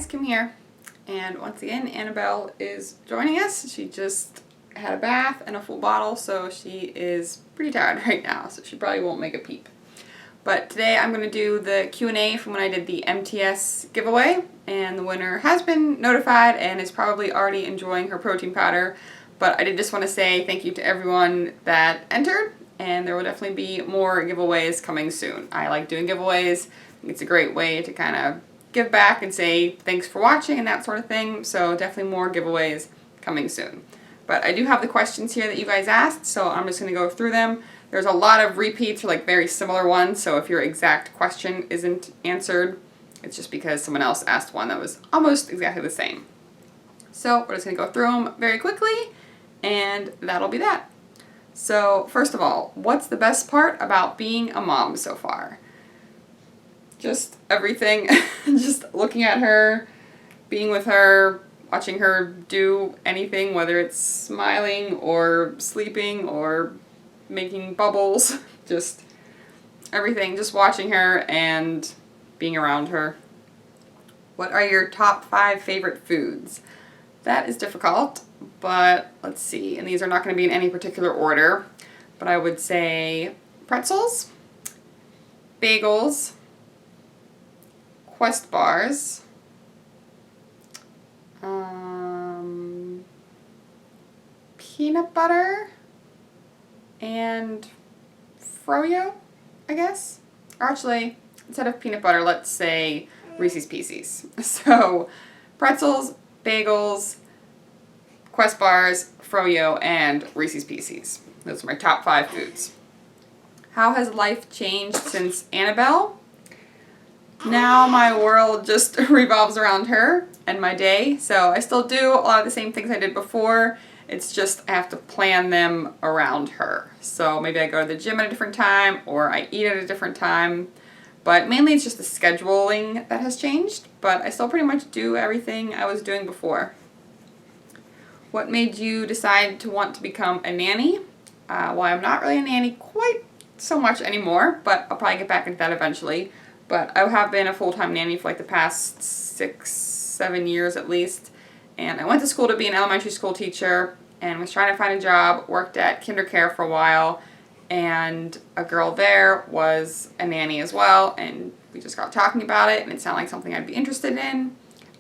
guys, Kim here. And once again, Annabelle is joining us. She just had a bath and a full bottle, so she is pretty tired right now, so she probably won't make a peep. But today I'm going to do the Q&A from when I did the MTS giveaway, and the winner has been notified and is probably already enjoying her protein powder. But I did just want to say thank you to everyone that entered, and there will definitely be more giveaways coming soon. I like doing giveaways. It's a great way to kind of give back and say thanks for watching and that sort of thing, so definitely more giveaways coming soon. But I do have the questions here that you guys asked, so I'm just going to go through them. There's a lot of repeats or like very similar ones, so if your exact question isn't answered, it's just because someone else asked one that was almost exactly the same. So we're just going to go through them very quickly, and that'll be that. So first of all, what's the best part about being a mom so far? Just everything. Just looking at her, being with her, watching her do anything, whether it's smiling or sleeping or making bubbles. Just everything. Just watching her and being around her. What are your top 5 favorite foods? That is difficult, but let's see. And these are not going to be in any particular order, but I would say pretzels, bagels, Quest bars, peanut butter, and froyo, I guess. Or actually, instead of peanut butter, let's say Reese's Pieces. So, pretzels, bagels, Quest bars, froyo, and Reese's Pieces. Those are my top 5 foods. How has life changed since Annabelle? Now my world just revolves around her and my day, so I still do a lot of the same things I did before. It's just I have to plan them around her. So maybe I go to the gym at a different time or I eat at a different time. But mainly it's just the scheduling that has changed, but I still pretty much do everything I was doing before. What made you decide to want to become a nanny? Well, I'm not really a nanny quite so much anymore, but I'll probably get back into that eventually. But I have been a full-time nanny for like the past 6-7 years at least. And I went to school to be an elementary school teacher and was trying to find a job, worked at KinderCare for a while, and a girl there was a nanny as well, and we just got talking about it and it sounded like something I'd be interested in.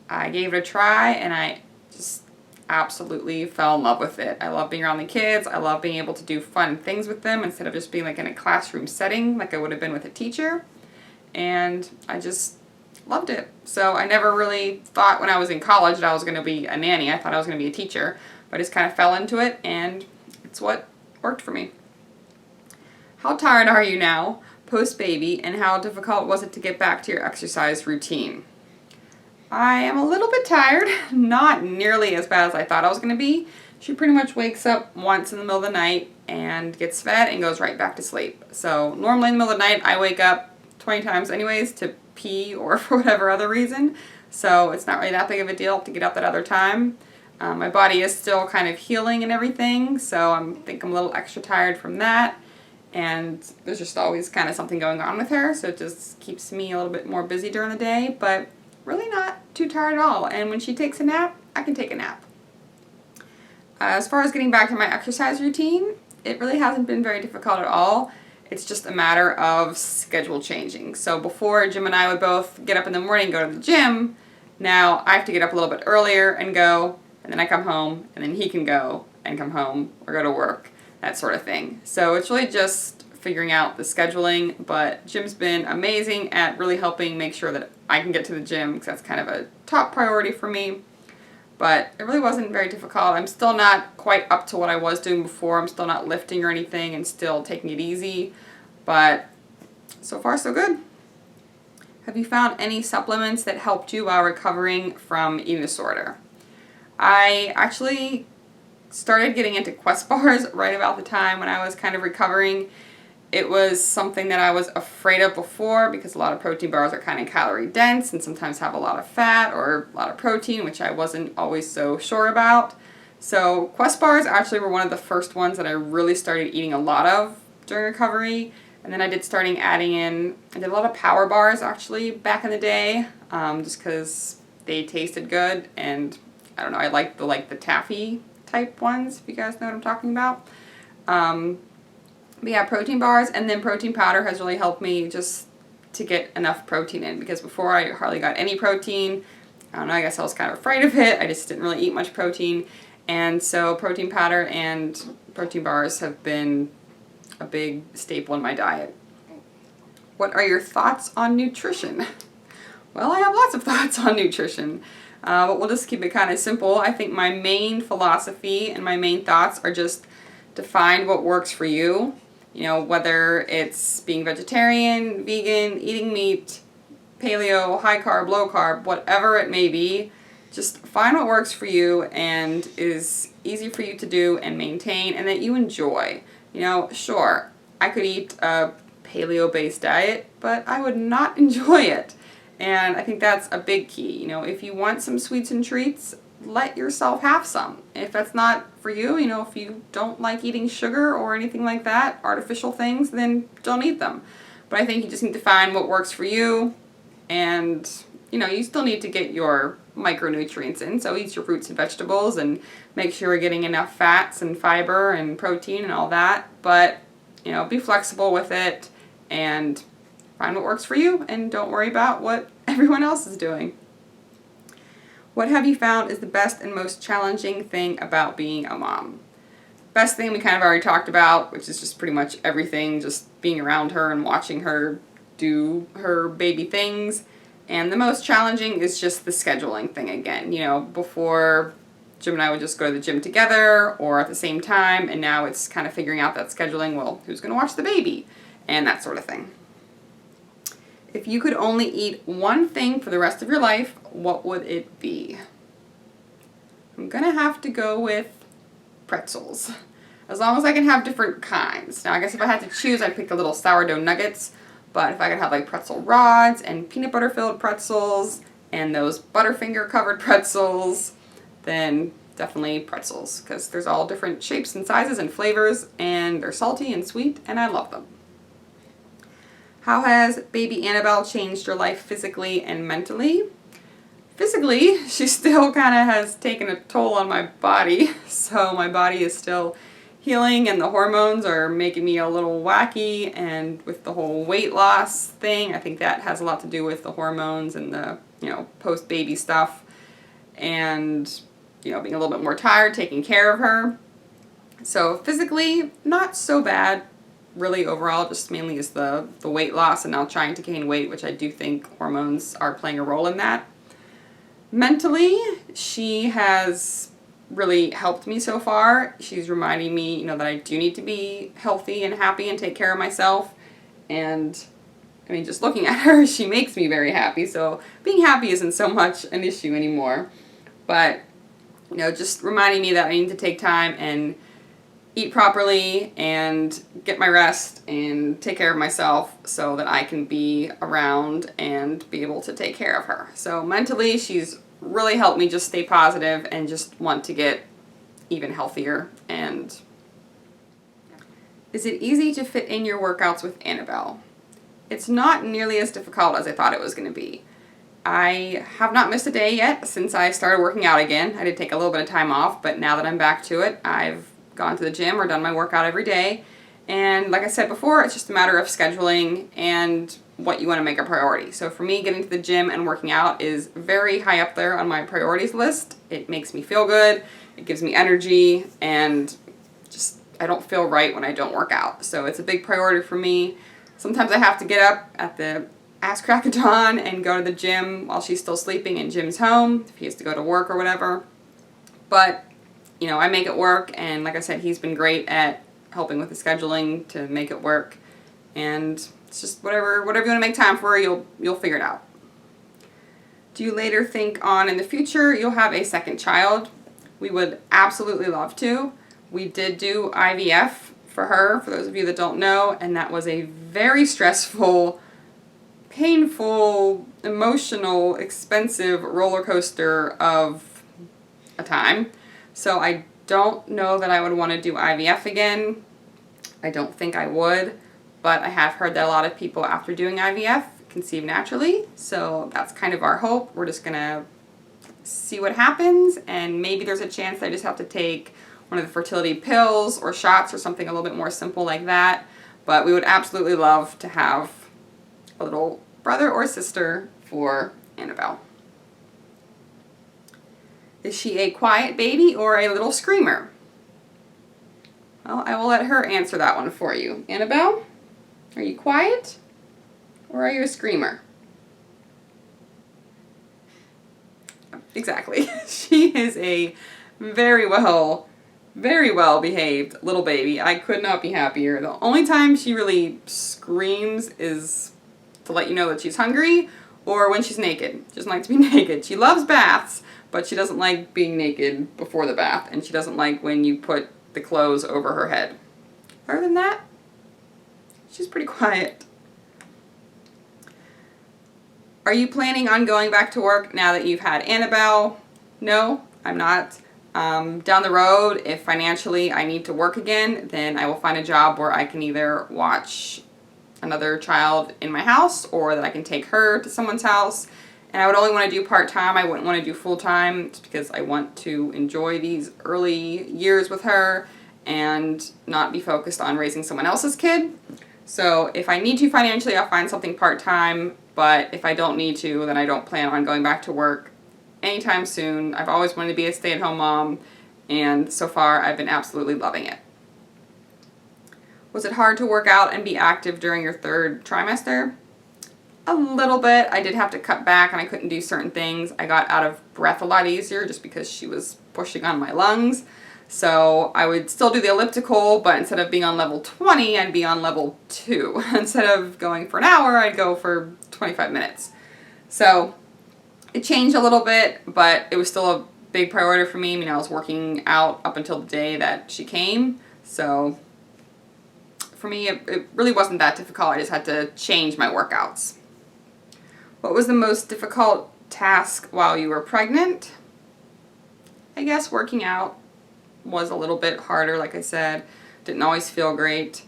I gave it a try and I just absolutely fell in love with it. I love being around the kids. I love being able to do fun things with them instead of just being like in a classroom setting like I would have been with a teacher. And I just loved it. So I never really thought when I was in college that I was going to be a nanny. I thought I was going to be a teacher, but I just kind of fell into it and it's what worked for me. How tired are you now post-baby, and how difficult was it to get back to your exercise routine? I am a little bit tired, not nearly as bad as I thought I was going to be. She pretty much wakes up once in the middle of the night and gets fed and goes right back to sleep. So normally in the middle of the night I wake up 20 times anyways to pee or for whatever other reason, so it's not really that big of a deal to get up that other time. My body is still kind of healing and everything, so I think I'm a little extra tired from that, and there's just always kind of something going on with her, so it just keeps me a little bit more busy during the day, but really not too tired at all. And when she takes a nap, I can take a nap. As far as getting back to my exercise routine, it really hasn't been very difficult at all. It's just a matter of schedule changing. So before, Jim and I would both get up in the morning and go to the gym. Now I have to get up a little bit earlier and go, and then I come home, and then he can go and come home or go to work, that sort of thing. So it's really just figuring out the scheduling, but Jim's been amazing at really helping make sure that I can get to the gym, because that's kind of a top priority for me. But it really wasn't very difficult. I'm still not quite up to what I was doing before. I'm still not lifting or anything and still taking it easy. But so far, so good. Have you found any supplements that helped you while recovering from eating disorder? I actually started getting into Quest bars right about the time when I was kind of recovering. It was something that I was afraid of before because a lot of protein bars are kind of calorie dense and sometimes have a lot of fat or a lot of protein, which I wasn't always so sure about. So Quest bars actually were one of the first ones that I really started eating a lot of during recovery. And then I did starting adding in, I did a lot of power bars actually back in the day, just because they tasted good, and I don't know, I like the taffy type ones, if you guys know what I'm talking about. But yeah, protein bars, and then protein powder has really helped me just to get enough protein in, because before I hardly got any protein. I don't know, I guess I was kind of afraid of it. I just didn't really eat much protein. And so protein powder and protein bars have been a big staple in my diet. What are your thoughts on nutrition? Well, I have lots of thoughts on nutrition, but we'll just keep it kind of simple. I think my main philosophy and my main thoughts are just to find what works for you. You know, whether it's being vegetarian, vegan, eating meat, paleo, high carb, low carb, whatever it may be, just find what works for you and is easy for you to do and maintain and that you enjoy. You know, sure, I could eat a paleo-based diet, but I would not enjoy it. And I think that's a big key. You know, if you want some sweets and treats, let yourself have some. If that's not for you, you know, if you don't like eating sugar or anything like that, artificial things, then don't eat them. But I think you just need to find what works for you, and, you know, you still need to get your micronutrients in, so eat your fruits and vegetables and make sure you're getting enough fats and fiber and protein and all that, but, you know, be flexible with it and find what works for you and don't worry about what everyone else is doing. What have you found is the best and most challenging thing about being a mom? Best thing we kind of already talked about, which is just pretty much everything, just being around her and watching her do her baby things. And the most challenging is just the scheduling thing again. You know, before Jim and I would just go to the gym together or at the same time, and now it's kind of figuring out that scheduling, well, who's going to watch the baby and that sort of thing. If you could only eat one thing for the rest of your life, what would it be? I'm going to have to go with pretzels. As long as I can have different kinds. Now, I guess if I had to choose, I'd pick the little sourdough nuggets. But if I could have like pretzel rods and peanut butter filled pretzels and those Butterfinger covered pretzels, then definitely pretzels. Because there's all different shapes and sizes and flavors, and they're salty and sweet, and I love them. How has baby Annabelle changed your life physically and mentally? Physically, she still kind of has taken a toll on my body. So my body is still healing and the hormones are making me a little wacky, and with the whole weight loss thing, I think that has a lot to do with the hormones and the, you know, post-baby stuff, and, you know, being a little bit more tired, taking care of her. So physically, not so bad. Really overall, just mainly is the weight loss and now trying to gain weight, which I do think hormones are playing a role in that. Mentally, she has really helped me so far. She's reminding me, you know, that I do need to be healthy and happy and take care of myself. And I mean, just looking at her, she makes me very happy. So being happy isn't so much an issue anymore. But, you know, just reminding me that I need to take time and eat properly and get my rest and take care of myself so that I can be around and be able to take care of her. So mentally, she's really helped me just stay positive and just want to get even healthier. And is it easy to fit in your workouts with Annabelle? It's not nearly as difficult as I thought it was going to be. I have not missed a day yet since I started working out again. I did take a little bit of time off, but now that I'm back to it, I've gone to the gym or done my workout every day. And like I said before, it's just a matter of scheduling and what you want to make a priority. So for me, getting to the gym and working out is very high up there on my priorities list. It makes me feel good, it gives me energy, and just I don't feel right when I don't work out. So it's a big priority for me. Sometimes I have to get up at the ass crack of dawn and go to the gym while she's still sleeping and Jim's home, if he has to go to work or whatever. But you know, I make it work, and like I said, he's been great at helping with the scheduling to make it work. And it's just whatever you want to make time for, you'll figure it out. Do you later think on in the future you'll have a second child? We would absolutely love to. We did do IVF for her, for those of you that don't know, and that was a very stressful, painful, emotional, expensive roller coaster of a time. So I don't know that I would want to do IVF again. I don't think I would, but I have heard that a lot of people after doing IVF conceive naturally, so that's kind of our hope. We're just going to see what happens, and maybe there's a chance that I just have to take one of the fertility pills or shots or something a little bit more simple like that. But we would absolutely love to have a little brother or sister for Annabelle. Is she a quiet baby or a little screamer? Well, I will let her answer that one for you. Annabelle, are you quiet or are you a screamer? Exactly. She is a very well behaved little baby. I could not be happier. The only time she really screams is to let you know that she's hungry or when she's naked. She doesn't like to be naked. She loves baths, but she doesn't like being naked before the bath, and she doesn't like when you put the clothes over her head. Other than that, she's pretty quiet. Are you planning on going back to work now that you've had Annabelle? No, I'm not. Down the road, if financially I need to work again, then I will find a job where I can either watch another child in my house or that I can take her to someone's house. And I would only want to do part-time. I wouldn't want to do full-time just because I want to enjoy these early years with her and not be focused on raising someone else's kid. So if I need to financially, I'll find something part-time. But if I don't need to, then I don't plan on going back to work anytime soon. I've always wanted to be a stay-at-home mom, and so far I've been absolutely loving it. Was it hard to work out and be active during your third trimester? A little bit. I did have to cut back and I couldn't do certain things. I got out of breath a lot easier just because she was pushing on my lungs. So I would still do the elliptical, but instead of being on level 20, I'd be on level 2. Instead of going for an hour, I'd go for 25 minutes. So it changed a little bit, but it was still a big priority for me. I mean, I was working out up until the day that she came. So for me, it really wasn't that difficult. I just had to change my workouts. What was the most difficult task while you were pregnant? I guess working out was a little bit harder, like I said. Didn't always feel great.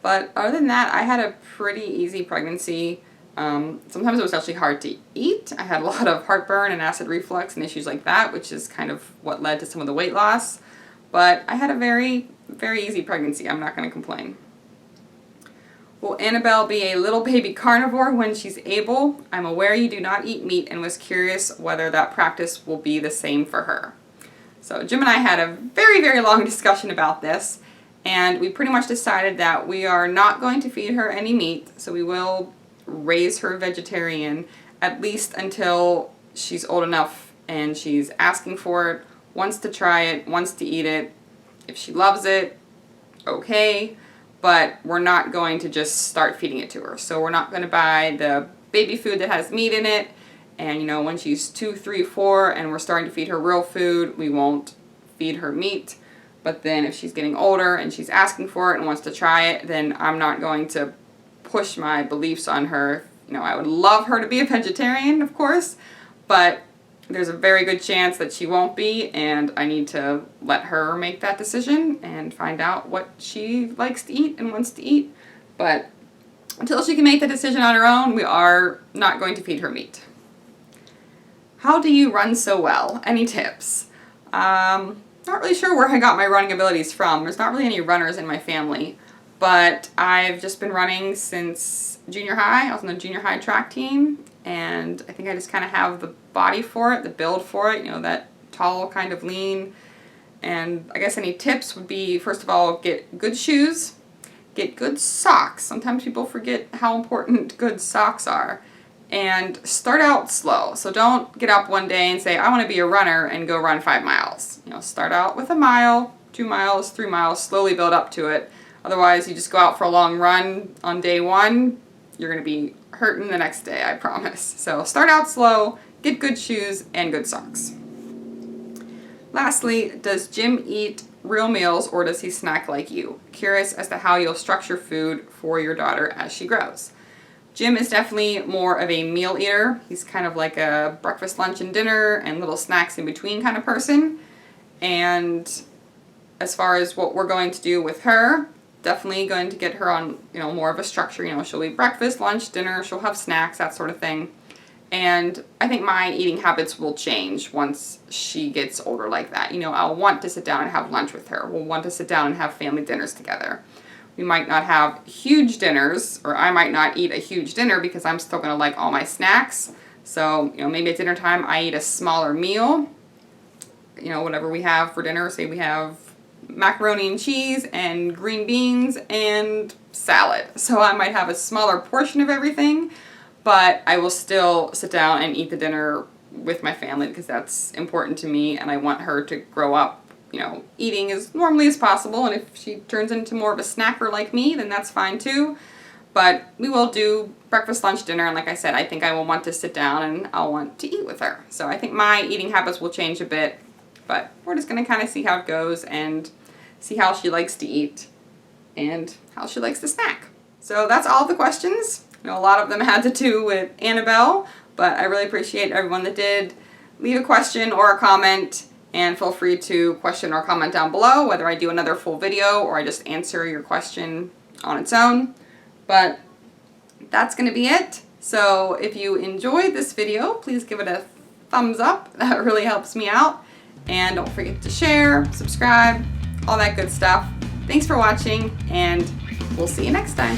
But other than that, I had a pretty easy pregnancy. Sometimes it was actually hard to eat. I had a lot of heartburn and acid reflux and issues like that, which is kind of what led to some of the weight loss. But I had a very easy pregnancy. I'm not going to complain. Will Annabelle be a little baby carnivore when she's able? I'm aware you do not eat meat and was curious whether that practice will be the same for her. So Jim and I had a very long discussion about this, and we pretty much decided that we are not going to feed her any meat, so we will raise her vegetarian at least until she's old enough and she's asking for it, wants to try it, wants to eat it. If she loves it, okay. But we're not going to just start feeding it to her. So we're not going to buy the baby food that has meat in it. And, you know, when she's 2, 3, 4 and we're starting to feed her real food, we won't feed her meat. But then if she's getting older and she's asking for it and wants to try it, then I'm not going to push my beliefs on her. You know, I would love her to be a vegetarian, of course, but there's a very good chance that she won't be, and I need to let her make that decision and find out what she likes to eat and wants to eat. But until she can make the decision on her own, we are not going to feed her meat. How do you run so well? Any tips? Not really sure where I got my running abilities from. There's not really any runners in my family, but I've just been running since junior high. I was on the junior high track team, and I think I just kind of have the body for it, the build for it, you know, that tall, kind of lean. And I guess any tips would be, first of all, get good shoes, get good socks. Sometimes people forget how important good socks are. And start out slow. So don't get up one day and say, I want to be a runner and go run 5 miles. You know, start out with 1 mile, 2 miles, 3 miles, slowly build up to it. Otherwise, you just go out for a long run on day 1, you're going to be hurting the next day, I promise. So start out slow, get good shoes, and good socks. Lastly, does Jim eat real meals or does he snack like you? Curious as to how you'll structure food for your daughter as she grows. Jim is definitely more of a meal eater. He's kind of like a breakfast, lunch, and dinner and little snacks in between kind of person. And as far as what we're going to do with her, definitely going to get her on, you know, more of a structure. You know, she'll eat breakfast, lunch, dinner, she'll have snacks, that sort of thing. And I think my eating habits will change once she gets older like that. You know, I'll want to sit down and have lunch with her. We'll want to sit down and have family dinners together. We might not have huge dinners, or I might not eat a huge dinner because I'm still going to like all my snacks. So, you know, maybe at dinner time I eat a smaller meal. You know, whatever we have for dinner. Say we have macaroni and cheese and green beans and salad. So I might have a smaller portion of everything, but I will still sit down and eat the dinner with my family because that's important to me, and I want her to grow up, you know, eating as normally as possible. And if she turns into more of a snacker like me, then that's fine too. But we will do breakfast, lunch, dinner, and like I said, I think I will want to sit down and I'll want to eat with her. So I think my eating habits will change a bit, but we're just going to kind of see how it goes and see how she likes to eat and how she likes to snack. So that's all the questions. You know, a lot of them had to do with Annabelle, but I really appreciate everyone that did leave a question or a comment, and feel free to question or comment down below whether I do another full video or I just answer your question on its own. But that's going to be it. So if you enjoyed this video, please give it a thumbs up. That really helps me out. And don't forget to share, subscribe, all that good stuff. Thanks for watching, and we'll see you next time.